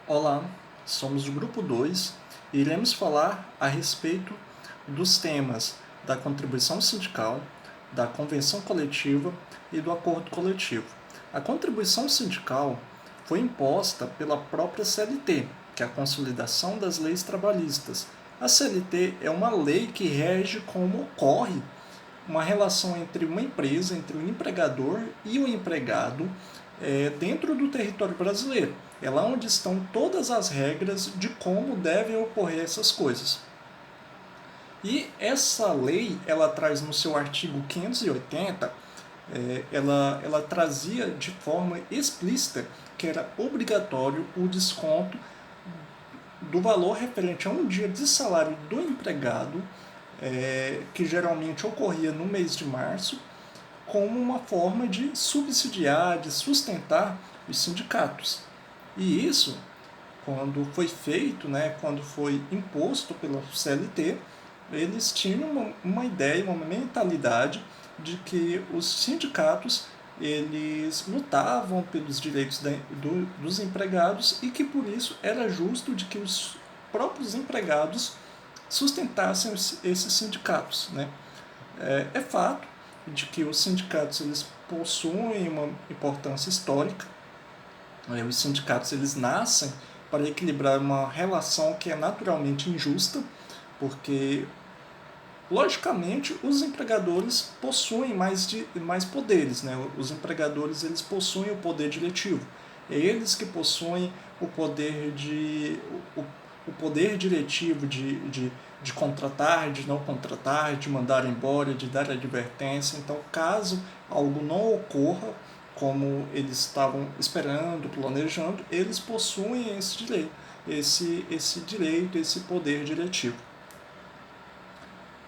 Olá, somos do grupo 2 e iremos falar a respeito dos temas da contribuição sindical, da convenção coletiva e do acordo coletivo. A contribuição sindical foi imposta pela própria CLT, que é a Consolidação das Leis Trabalhistas. A CLT é uma lei que rege como ocorre uma relação entre uma empresa, entre o empregador e o empregado dentro do território brasileiro. É lá onde estão todas as regras de como devem ocorrer essas coisas. E essa lei, ela traz no seu artigo 580, ela trazia de forma explícita que era obrigatório o desconto do valor referente a um dia de salário do empregado, que geralmente ocorria no mês de março, como uma forma de subsidiar, de sustentar os sindicatos. E isso, quando foi feito, quando foi imposto pela CLT, eles tinham uma ideia, uma mentalidade de que os sindicatos eles lutavam pelos direitos dos empregados e que por isso era justo de que os próprios empregados sustentassem esses sindicatos. É fato de que os sindicatos eles possuem uma importância histórica. Os sindicatos eles nascem para equilibrar uma relação que é naturalmente injusta, porque logicamente os empregadores possuem mais poderes, Os empregadores eles possuem o poder diretivo, é eles que possuem o poder o poder diretivo de contratar, de não contratar, de mandar embora, de dar advertência. Então, caso algo não ocorra como eles estavam esperando, planejando, eles possuem esse direito, esse poder diretivo.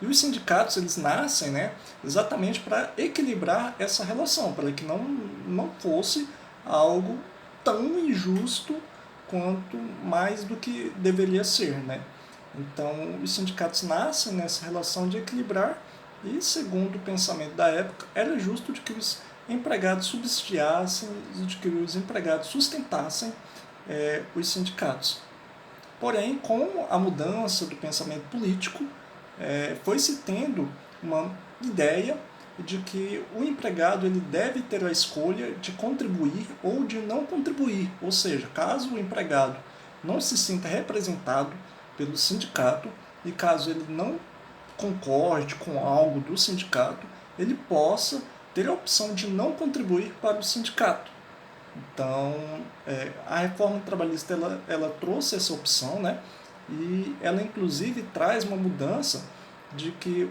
E os sindicatos eles nascem exatamente para equilibrar essa relação, para que não fosse algo tão injusto quanto mais do que deveria ser. Então, os sindicatos nascem nessa relação de equilibrar e, segundo o pensamento da época, era justo de que os empregados subsidiassem, de que os empregados sustentassem os sindicatos. Porém, com a mudança do pensamento político, foi-se tendo uma ideia de que o empregado ele deve ter a escolha de contribuir ou de não contribuir. Ou seja, caso o empregado não se sinta representado pelo sindicato e caso ele não concorde com algo do sindicato, ele possa ter a opção de não contribuir para o sindicato. Então, a reforma trabalhista ela trouxe essa opção, e ela inclusive traz uma mudança de que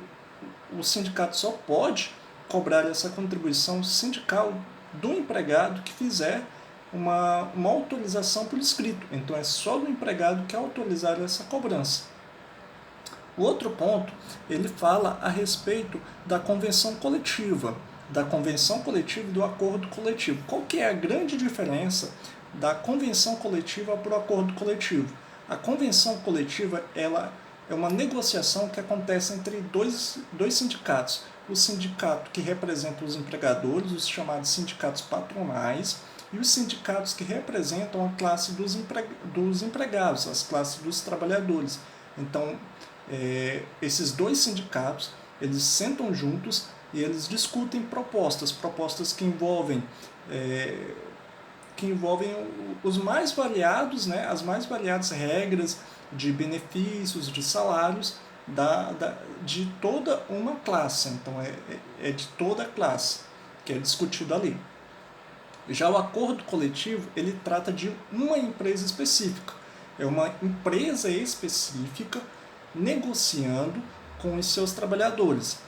o sindicato só pode cobrar essa contribuição sindical do empregado que fizer uma autorização por escrito. Então é só do empregado que autorizar essa cobrança. O outro ponto, ele fala a respeito da convenção coletiva, e do acordo coletivo. Qual que é a grande diferença da convenção coletiva para o acordo coletivo? A convenção coletiva ela é uma negociação que acontece entre dois sindicatos. O sindicato que representa os empregadores, os chamados sindicatos patronais, e os sindicatos que representam a classe dos empregados, as classes dos trabalhadores. Então, esses dois sindicatos, eles sentam juntos e eles discutem propostas que envolvem os mais variados, as mais variadas regras de benefícios, de salários de toda uma classe. Então, é de toda a classe que é discutido ali. Já o acordo coletivo, ele trata de uma empresa específica. É uma empresa específica negociando com os seus trabalhadores.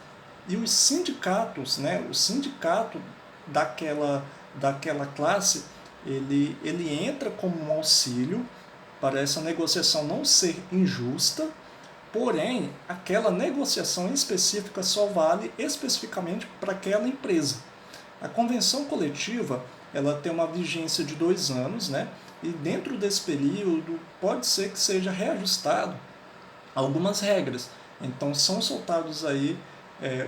E os sindicatos, o sindicato daquela classe, ele entra como um auxílio para essa negociação não ser injusta, porém, aquela negociação específica só vale especificamente para aquela empresa. A convenção coletiva ela tem uma vigência de 2 anos, e dentro desse período pode ser que seja reajustado algumas regras. Então, são soltados aí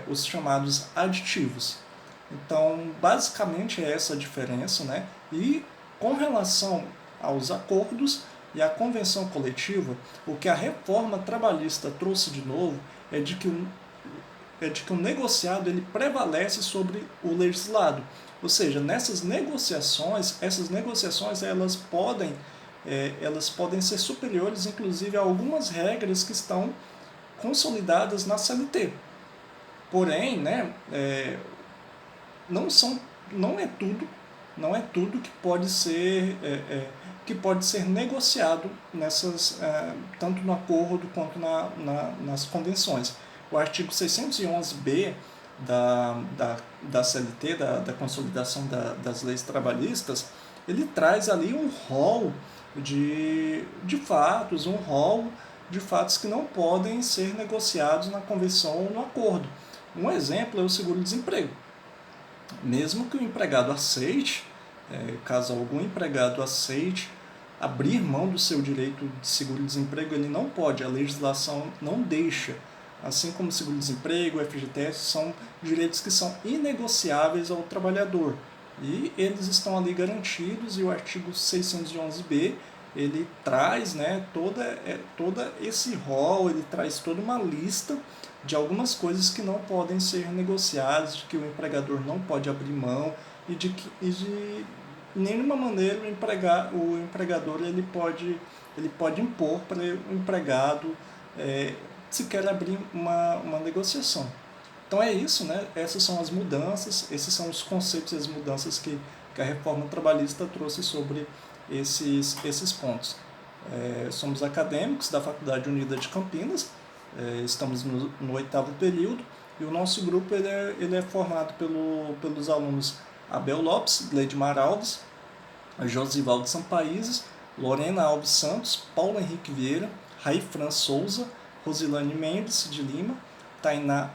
os chamados aditivos. Então, basicamente é essa a diferença, E com relação aos acordos, e a convenção coletiva, o que a reforma trabalhista trouxe de novo é de que o negociado ele prevalece sobre o legislado. Ou seja, nessas negociações, essas negociações elas podem ser superiores, inclusive, a algumas regras que estão consolidadas na CLT. Porém, né, não é tudo que pode ser negociado tanto no acordo quanto nas convenções. O artigo 611b da CLT, da Consolidação das Leis Trabalhistas, ele traz ali um rol de fatos que não podem ser negociados na convenção ou no acordo. Um exemplo é o seguro-desemprego. Mesmo que o empregado aceite, caso algum empregado aceite abrir mão do seu direito de seguro-desemprego, ele não pode, a legislação não deixa. Assim como seguro-desemprego, FGTS, são direitos que são inegociáveis ao trabalhador. E eles estão ali garantidos, e o artigo 611b, ele traz, né, toda esse rol, ele traz toda uma lista de algumas coisas que não podem ser negociadas, de que o empregador não pode abrir mão, e de nenhuma maneira o empregador ele pode impor para o empregado se quer abrir uma negociação. Então é isso, né? Essas são as mudanças, esses são os conceitos e as mudanças que a reforma trabalhista trouxe sobre esses pontos. Somos acadêmicos da Faculdade Unida de Campinas, estamos no 8º período, e o nosso grupo ele é formado pelos alunos Abel Lopes, Gleidmar Alves, Josivaldo Sampaízes, Lorena Alves Santos, Paulo Henrique Vieira, Raí Fran Souza, Rosilane Mendes de Lima, Tainá